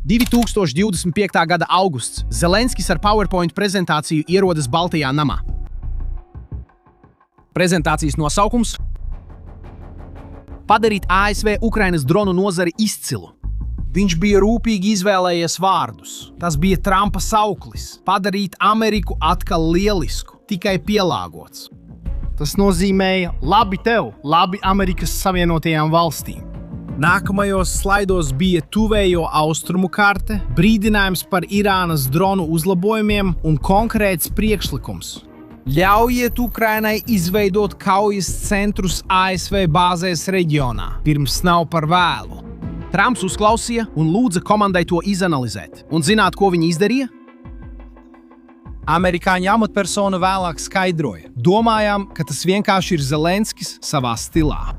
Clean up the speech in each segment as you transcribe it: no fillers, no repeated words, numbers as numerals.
2025. gada augusts. Zelenskis ar PowerPoint prezentāciju ierodas Baltajā namā. Prezentācijas nosaukums – padarīt ASV Ukrainas dronu nozari izcilu. Viņš bija rūpīgi izvēlējies vārdus. Tas bija Trumpa sauklis – padarīt Ameriku atkal lielisku, tikai pielāgots. Tas nozīmēja labi tev, labi Amerikas Savienotajām valstīm. Nākamajos slaidos bija tuvējo austrumu karte, brīdinājums par Irānas dronu uzlabojumiem un konkrēts priekšlikums. Ļaujiet Ukrainai izveidot kaujas centrus ASV bāzēs reģionā, pirms nav par vēlu. Trumps uzklausīja un lūdza komandai to izanalizēt. Un zināt, ko viņi izdarīja? Amerikāņu amatpersona vēlāk skaidroja. Domājām, ka tas vienkārši ir Zelenskis savā stilā.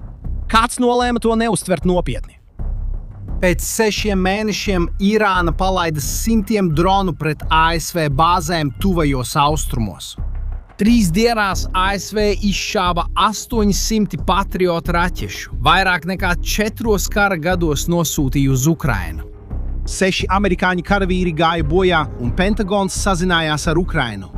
Kāds nolēma to neuztvert nopietni. Pēc 6 mēnešiem Irāna palaida simtiem dronu pret ASV bāzēm tuvajos austrumos. 3 dienās ASV izšāva 800 Patriot raķešu, vairāk nekā 4 kara gados nosūtīja uz Ukrainu. 6 amerikāņu karavīri gāja bojā un Pentagons sazinājās ar Ukrainu.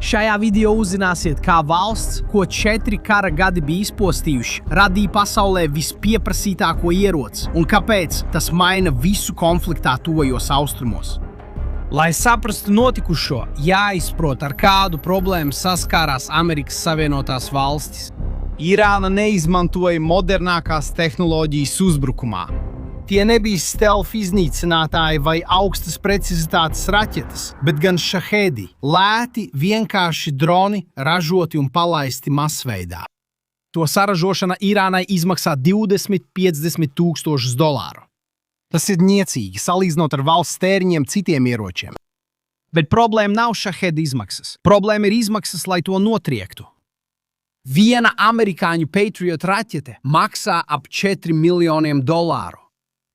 Šajā video uzzināsiet, kā valsts, ko 4 kara gadi bija izpostījuši, radīja pasaulē vispieprasītāko ieroci un kāpēc tas maina visu konfliktā tuvajos austrumos. Lai saprastu notikušo, jāizprot, ar kādu problēmu saskārās Amerikas Savienotās valstis. Irāna neizmantoja modernākās tehnoloģijas uzbrukumā. Tie nebija stealth iznīcinātāji vai augstas precizitātes raķetes, bet gan šahedi, lēti, vienkārši droni, ražoti un palaisti masveidā. To saražošana Irānai izmaksā $20–50 tūkstošus. Tas ir niecīgi, salīdzinot ar valsts tēriņiem citiem ieročiem. Bet problēma nav šahedi izmaksas. Problēma ir izmaksas, lai to notriektu. Viena amerikāņu Patriot raķete maksā ap $4 miljoniem.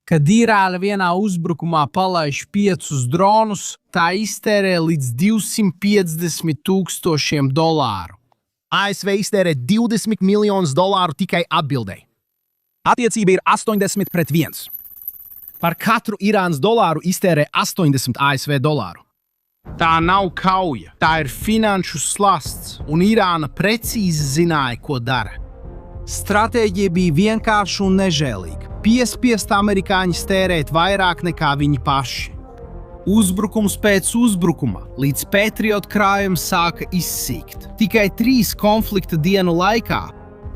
Kad Irāna vienā uzbrukumā palaiž 5 dronus, tā iztērē līdz $250 tūkstošiem. ASV iztērē $20 miljonus tikai atbildēji. Attiecība ir 80–1. Par katru Irānas dolāru iztērē 80 ASV dolāru. Tā nav kauja, tā ir finanšu slasts, un Irāna precīzi zināja, ko dara. Stratēģija bija vienkārša un nežēlīga. Piespiest amerikāņus tērēt vairāk nekā viņi paši. Uzbrukums pēc uzbrukuma, līdz Patriot krājums sāka izsīkt. Tikai 3 konflikta dienu laikā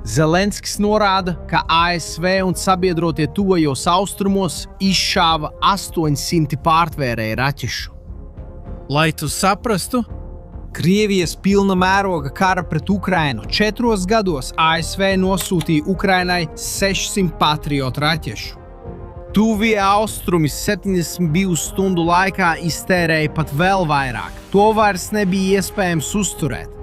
Zelenskis norāda, ka ASV un sabiedrotie tuvajos austrumos izšāva 800 pārtvērēju raķešu. Lai tu saprastu, Krievijas pilna mēroga kara pret Ukrainu 4 gados ASV nosūtīja Ukrainai 600 Patriot raķešu. Tuvie austrumi 72 stundu laikā iztērēja pat vēl vairāk. To vairs nebija iespējams uzturēt.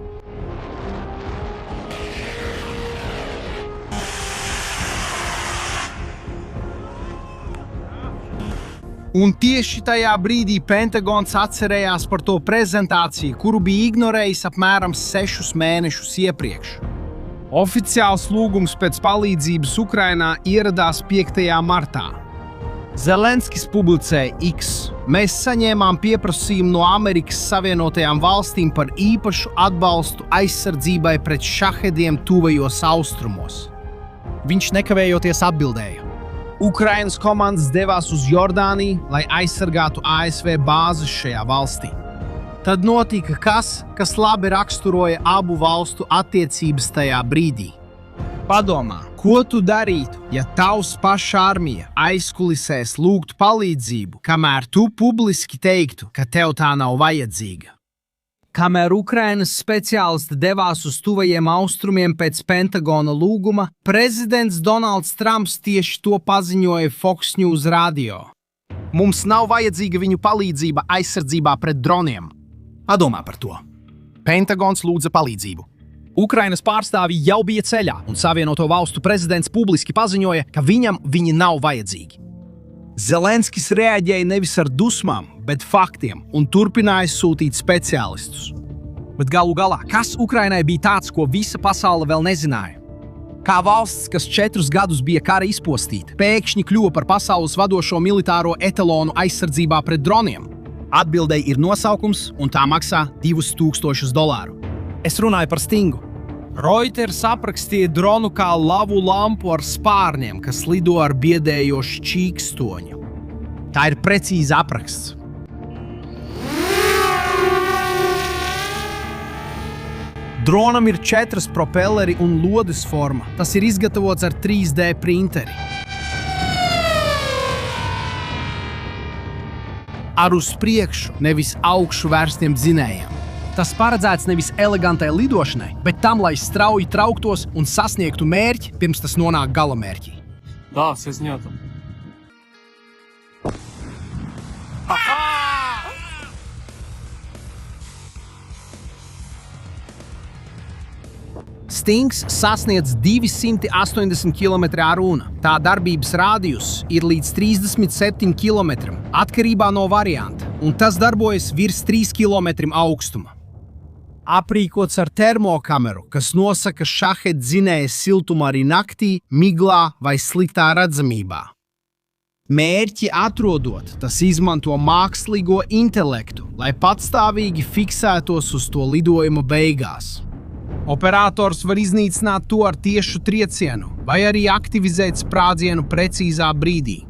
Un tieši tajā brīdī Pentagons atcerējās par to prezentāciju, kuru bija ignorējis apmēram 6 mēnešus iepriekš. Oficiāls lūgums pēc palīdzības Ukrainā ieradās 5. martā. Zelenskis publicēja X. Mēs saņēmām pieprasījumu no Amerikas Savienotajām valstīm par īpašu atbalstu aizsardzībai pret šahediem tuvajos austrumos. Viņš nekavējoties atbildēja. Ukrainas komandas devās uz Jordāniju, lai aizsargātu ASV bāzes šajā valstī. Tad notika kas labi raksturoja abu valstu attiecības tajā brīdī. Padomā, ko tu darītu, ja tavs paša armija aizkulisēs lūgtu palīdzību, kamēr tu publiski teiktu, ka tev tā nav vajadzīga? Kamēr Ukrainas speciālisti devās uz tuvajiem austrumiem pēc Pentagona lūguma, prezidents Donalds Trumps tieši to paziņoja Fox News radio. Mums nav vajadzīga viņu palīdzība aizsardzībā pret droniem. Padomā par to. Pentagons lūdza palīdzību. Ukrainas pārstāvji jau bija ceļā, un Savienoto valstu prezidents publiski paziņoja, ka viņam viņi nav vajadzīgi. Zelenskis reaģēja nevis ar dusmām, bet faktiem un turpināja sūtīt speciālistus. Bet galu galā, kas Ukrainai bija tāds, ko visa pasaule vēl nezināja? Kā valsts, kas 4 gadus bija kara izpostīta, pēkšņi kļuva par pasaules vadošo militāro etalonu aizsardzībā pret droniem? Atbildei ir nosaukums, un tā maksā $2000. Es runāju par Stingu. Reuters aprakstīja dronu kā lavu lampu ar spārniem, kas lido ar biedējošu čīkstoņu. Tā ir precīzi apraksts. Dronam ir 4 propelleri un lodes forma. Tas ir izgatavots ar 3D printeri. Ar uz priekšu, nevis augšu vērstiem dzinējiem. Tas paredzēts nevis elegantai lidošanai, bet tam, lai strauji trauktos un sasniegtu mērķi, pirms tas nonāk galamērķī. Да, все снято. Stings sasniedz 280 km/h. Tā darbības rādijus ir līdz 37 km atkarībā no varianta, un tas darbojas virs 3 km augstuma. Aprīkots ar termokameru, kas nosaka šaheda dzinēja siltumu arī naktī, miglā vai sliktā redzamībā. Mērķi atrodot, tas izmanto mākslīgo intelektu, lai patstāvīgi fiksētos uz to lidojuma beigās. Operators var iznīcināt to ar tiešu triecienu vai arī aktivizēt sprādzienu precīzā brīdī.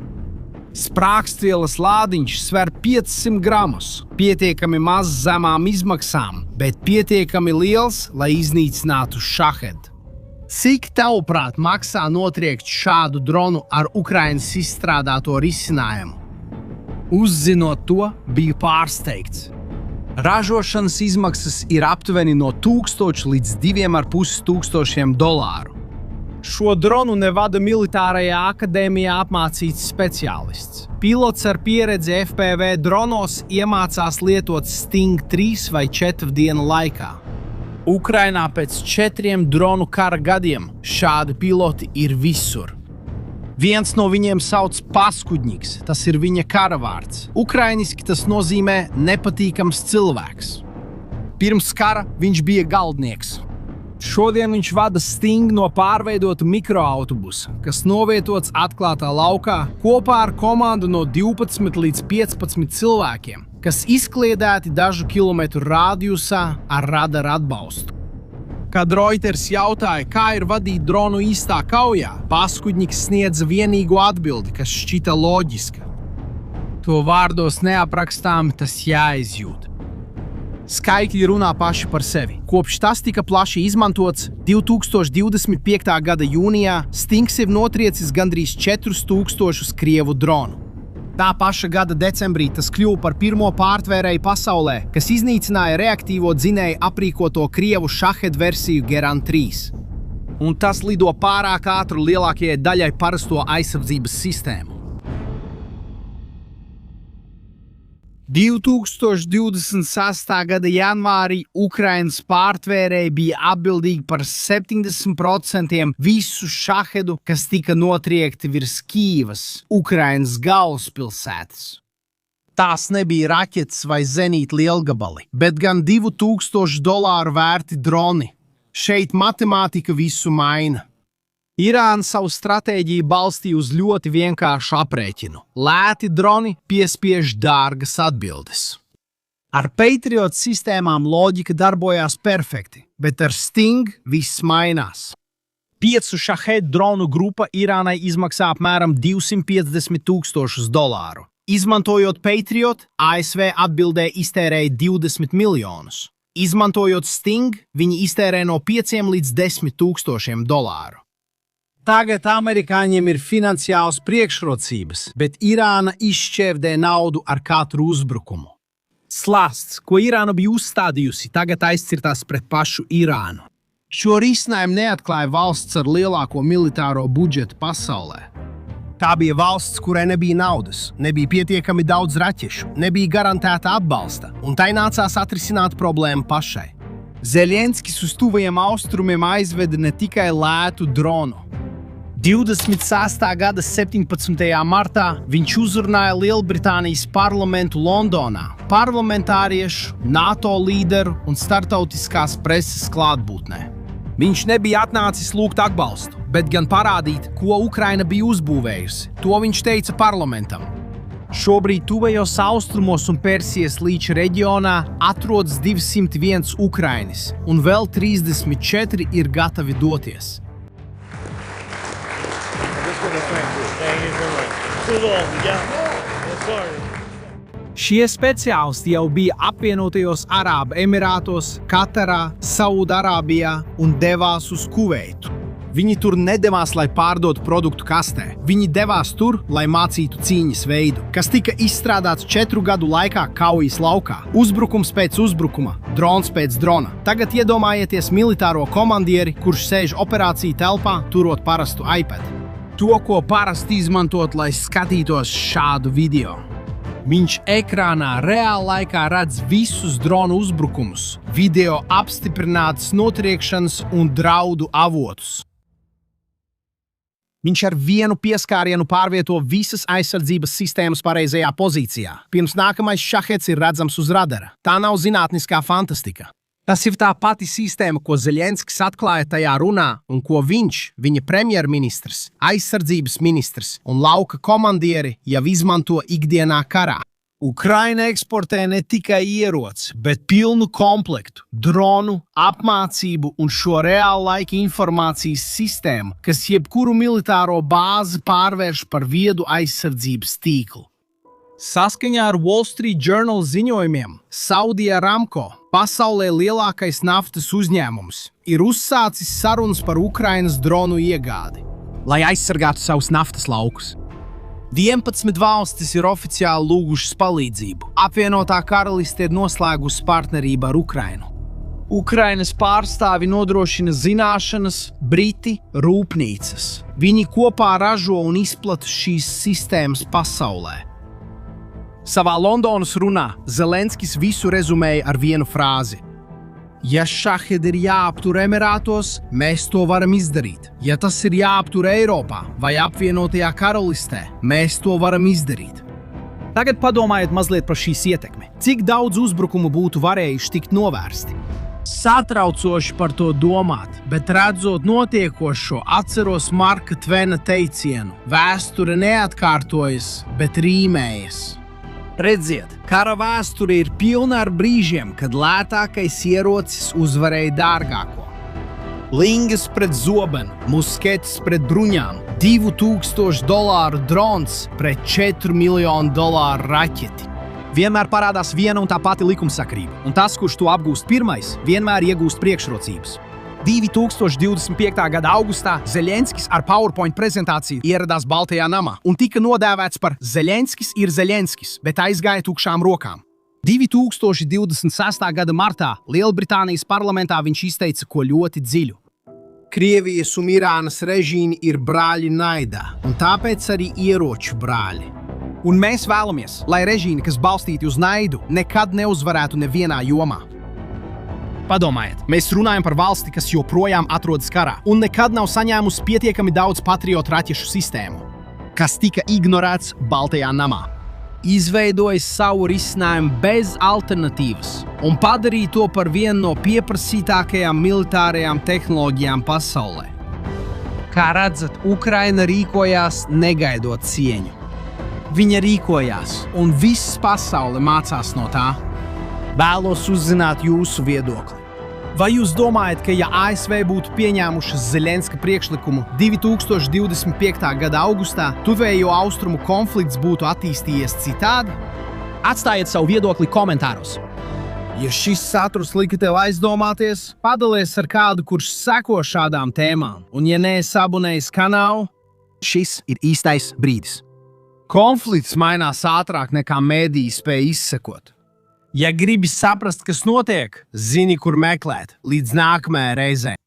Sprāgstvielas lādiņš sver 500 gramus, pietiekami maz zemām izmaksām, bet pietiekami liels, lai iznīcinātu šahedu. Cik tavuprāt maksā notriekt šādu dronu ar Ukrainas izstrādāto risinājumu? Uzzinot to, biju pārsteigts. Ražošanas izmaksas ir aptuveni no $1000 līdz $2500. Šo dronu nevada militārajā akadēmijā apmācīts speciālists. Pilots ar pieredzi FPV dronos iemācās lietot Sting 3 vai 4 dienu laikā. Ukrainā pēc 4 dronu kara gadiem šādi piloti ir visur. Viens no viņiem sauc Paskudņiks, tas ir viņa karavārds. Ukrainiski tas nozīmē nepatīkams cilvēks. Pirms kara viņš bija galdnieks. Šodien viņš vada Sting no pārveidotu mikroautobusa, kas novietots atklātā laukā kopā ar komandu no 12 līdz 15 cilvēkiem, kas izkliedēti dažu kilometru rādijusā ar radaru atbalstu. Kad Reuters jautāja, kā ir vadīt dronu īstā kaujā, Paskudņiks sniedza vienīgo atbildi, kas šķita loģiska. To vārdos neaprakstām, tas jāizjūt. Skaitļi runā paši par sevi. Kopš tas tika plaši izmantots, 2025. gada jūnijā Stings ir notriecis gandrīz 4000 krievu dronu. Tā paša gada decembrī tas kļuva par pirmo pārtvērēju pasaulē, kas iznīcināja reaktīvo dzinēju aprīkoto krievu šahedu versiju Geran 3. Un tas lido pārāk ātru lielākajai daļai parasto aizsardzības sistēmu. 2026. gada janvārī Ukrainas pārtvērēji bija atbildīgi par 70% visu šahedu, kas tika notriekti virs Kīvas, Ukrainas galvaspilsētas. Tās nebija raķetes vai zenīta lielgabali, bet gan $2000 vērti droni. Šeit matemātika visu maina. Irāna savu stratēģiju balstīja uz ļoti vienkāršu aprēķinu. Lēti droni piespiež dārgas atbildes. Ar Patriot sistēmām loģika darbojās perfekti, bet ar Sting viss mainās. 5 šahedu dronu grupa Irānai izmaksā apmēram $250,000. Izmantojot Patriot, ASV atbildē iztērēja $20 miljonus. Izmantojot Sting, viņi iztērē no $5 līdz $10,000. Tagad amerikāņiem ir finansiāls priekšrocības, bet Irāna izšķērdē naudu ar katru uzbrukumu. Slāsts, ko Irāna bija uzstādījusi, tagad aizcirtās pret pašu Irānu. Šo risinājumu neatklāja valsts ar lielāko militāro budžetu pasaulē. Tā bija valsts, kurai nebija naudas, nebija pietiekami daudz raķešu, nebija garantēta atbalsta, un tai nācās atrisināt problēmu pašai. Zeļenskis uz tuvajiem austrumiem aizveda ne tikai lētu dronu. 26. gada 17. martā viņš uzrunāja Lielbritānijas parlamentu Londonā, parlamentāriešu, NATO līderu un startautiskās preses klātbūtnē. Viņš nebija atnācis lūgt atbalstu, bet gan parādīt, ko Ukraina bija uzbūvējusi. To viņš teica parlamentam. Šobrīd tuvējos austrumos un Persijas līča reģionā atrodas 201 ukrainis, un vēl 34 ir gatavi doties. Šie speciālisti jau bija apvienotajos Arābu Emirātos, Katarā, Saūdarābijā un devās uz Kuveitu. Viņi tur nedevās, lai pārdotu produktu kastē. Viņi devās tur, lai mācītu cīņas veidu, kas tika izstrādāts 4 gadu laikā kaujas laukā. Uzbrukums pēc uzbrukuma, drons pēc drona. Tagad iedomājieties militāro komandieri, kurš sēž operāciju telpā, turot parastu iPad. To, ko parasti izmantot, lai skatītos šādu video. Viņš ekrānā reāli laikā redz visus dronu uzbrukumus, video apstiprinātas notriekšanas un draudu avotus. Viņš ar vienu pieskārienu pārvieto visas aizsardzības sistēmas pareizajā pozīcijā. Pirms nākamais šahets ir redzams uz radara. Tā nav zinātniskā fantastika. Tas ir tā pati sistēma, ko Zeļenskis atklāja tajā runā un ko viņš, viņa premjerministrs, aizsardzības ministrs un lauka komandieri jau izmanto ikdienā karā. Ukraina eksportē ne tikai ieroci, bet pilnu komplektu, dronu, apmācību un šo reāla laika informācijas sistēmu, kas jebkuru militāro bāzi pārvērš par viedu aizsardzības tīklu. Saskaņā ar Wall Street Journal ziņojumiem, Saudi Aramco, pasaulē lielākais naftas uzņēmums, ir uzsācis sarunas par Ukrainas dronu iegādi, lai aizsargātu savus naftas laukus. 11 valstis ir oficiāli lūgušas palīdzību. Apvienotā karaliste ir noslēgusi partnerību ar Ukrainu. Ukrainas pārstāvi nodrošina zināšanas, briti rūpnīcas. Viņi kopā ražo un izplata šīs sistēmas pasaulē. Savā Londonas runā Zelenskis visu rezumēja ar vienu frāzi. Ja šahedi ir jāaptur Emirātos, mēs to varam izdarīt. Ja tas ir jāaptur Eiropā vai apvienotajā karalistē, mēs to varam izdarīt. Tagad padomājiet mazliet par šīs ietekmi. Cik daudz uzbrukumu būtu varējuši tikt novērsti? Satraucoši par to domāt, bet redzot notiekošo, atceros Marka Tvena teicienu: vēsture neatkārtojas, bet rīmējas. Redziet, kara vēsture ir pilna ar brīžiem, kad lētākais ierocis uzvarēja dārgāko. Lingas pret zobenu, musketes pret bruņām, $2000 drons pret $4 miljonu raķeti. Vienmēr parādās viena un tā pati likumsakarība, un tas, kurš to apgūst pirmais, vienmēr iegūst priekšrocības. 2025. gada augustā Zeļenskis ar PowerPoint prezentāciju ieradās Baltajā namā un tika nodēvēts par Zeļenskis ir Zeļenskis, bet aizgāja tukšām rokām. 2026. gada martā Lielbritānijas parlamentā viņš izteica ko ļoti dziļu. Krievijas un Irānas režīmi ir brāļi naidā, un tāpēc arī ieroču brāļi. Un mēs vēlamies, lai režīmi, kas balstīti uz naidu, nekad neuzvarētu nevienā jomā. Padomājiet, mēs runājam par valsti, kas joprojām atrodas karā un nekad nav saņēmusi pietiekami daudz patriotu raķešu sistēmu, kas tika ignorēts Baltajā namā. Izveidojis savu risinājumu bez alternatīvas un padarīja to par vienu no pieprasītākajām militārajām tehnoloģijām pasaulē. Kā redzat, Ukraina rīkojās negaidot cieņu. Viņa rīkojās, un viss pasaule mācās no tā. Vēlos uzzināt jūsu viedokli. Vai jūs domājat, ka ja ASV būtu pieņēmušas Zeļenska priekšlikumu 2025. gada augustā, tuvējo austrumu konflikts būtu attīstījies citādi? Atstājiet savu viedokli komentāros. Ja šis saturs lika tev aizdomāties, padalies ar kādu, kurš seko šādām tēmām. Un ja neesi abonējis kanālu, šis ir īstais brīdis. Konflikts mainās ātrāk nekā mēdīji spēj izsekot. Ja gribi saprast, kas notiek, zini, kur meklēt. Līdz nākamajai reizei.